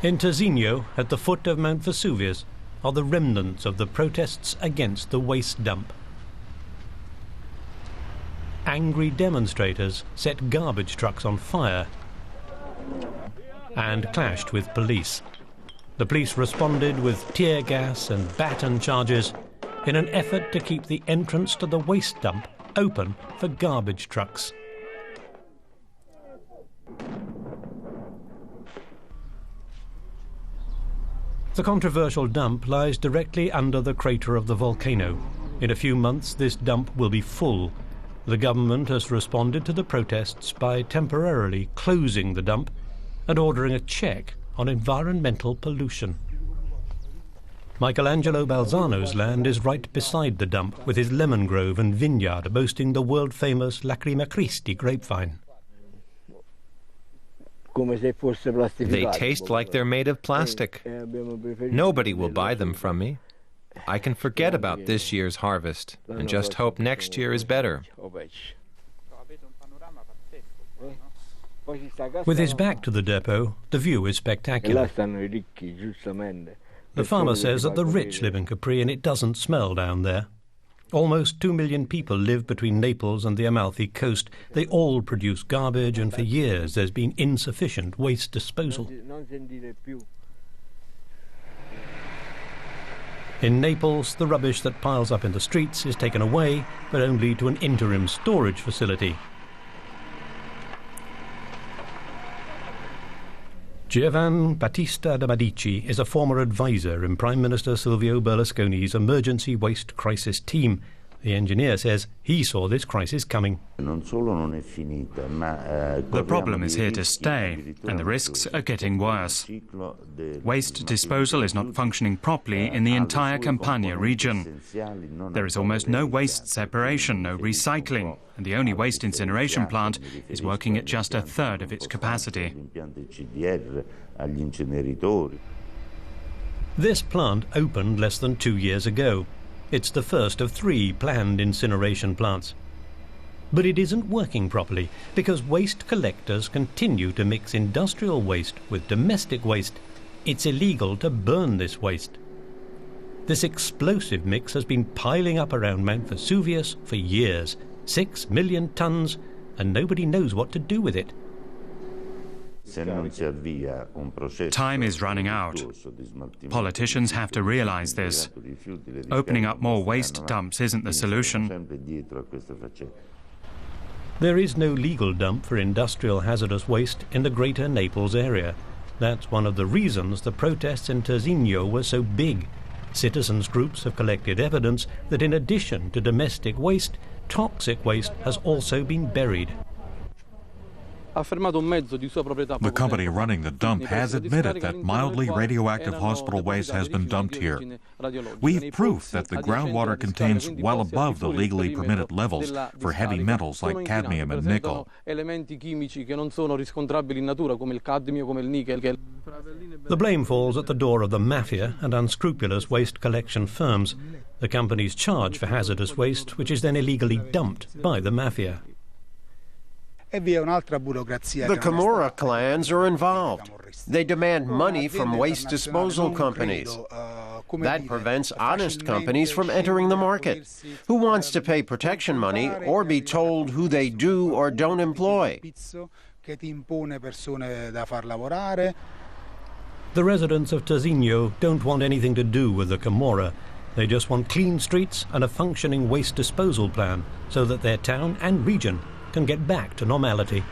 In Terzigno, at the foot of Mount Vesuvius, are the remnants of the protests against the waste dump. Angry demonstrators set garbage trucks on fire and clashed with police. The police responded with tear gas and baton charges in an effort to keep the entrance to the waste dump open for garbage trucks. The controversial dump lies directly under the crater of the volcano. In a few months, this dump will be full. The government has responded to the protests by temporarily closing the dump and ordering a check on environmental pollution. Michelangelo Balzano's land is right beside the dump, with his lemon grove and vineyard boasting the world-famous Lacrima Christi grapevine. They taste like they're made of plastic. Nobody will buy them from me. I can forget about this year's harvest and just hope next year is better. With his back to the depot, the view is spectacular. The farmer says that the rich live in Capri and it doesn't smell down there. Almost 2 million people live between Naples and the Amalfi coast. They all produce garbage, and for years there's been insufficient waste disposal. In Naples, the rubbish that piles up in the streets is taken away, but only to an interim storage facility. Giovan Battista de Medici is a former advisor in Prime Minister Silvio Berlusconi's emergency waste crisis team. The engineer says he saw this crisis coming. The problem is here to stay, and the risks are getting worse. Waste disposal is not functioning properly in the entire Campania region. There is almost no waste separation, no recycling, and the only waste incineration plant is working at just a third of its capacity. This plant opened less than 2 years ago. It's the first of 3 planned incineration plants. But it isn't working properly because waste collectors continue to mix industrial waste with domestic waste. It's illegal to burn this waste. This explosive mix has been piling up around Mount Vesuvius for years, 6 million tons, and nobody knows what to do with it. Time is running out. Politicians have to realize this. Opening up more waste dumps isn't the solution. There is no legal dump for industrial hazardous waste in the greater Naples area. That's one of the reasons the protests in Terzigno were so big. Citizens' groups have collected evidence that in addition to domestic waste, toxic waste has also been buried. The company running the dump has admitted that mildly radioactive hospital waste has been dumped here. We've proof that the groundwater contains well above the legally permitted levels for heavy metals like cadmium and nickel. The blame falls at the door of the mafia and unscrupulous waste collection firms. The companies charge for hazardous waste, which is then illegally dumped by the mafia. The Camorra clans are involved. They demand money from waste disposal companies. That prevents honest companies from entering the market. Who wants to pay protection money or be told who they do or don't employ? The residents of Terzigno don't want anything to do with the Camorra. They just want clean streets and a functioning waste disposal plan so that their town and region can get back to normality.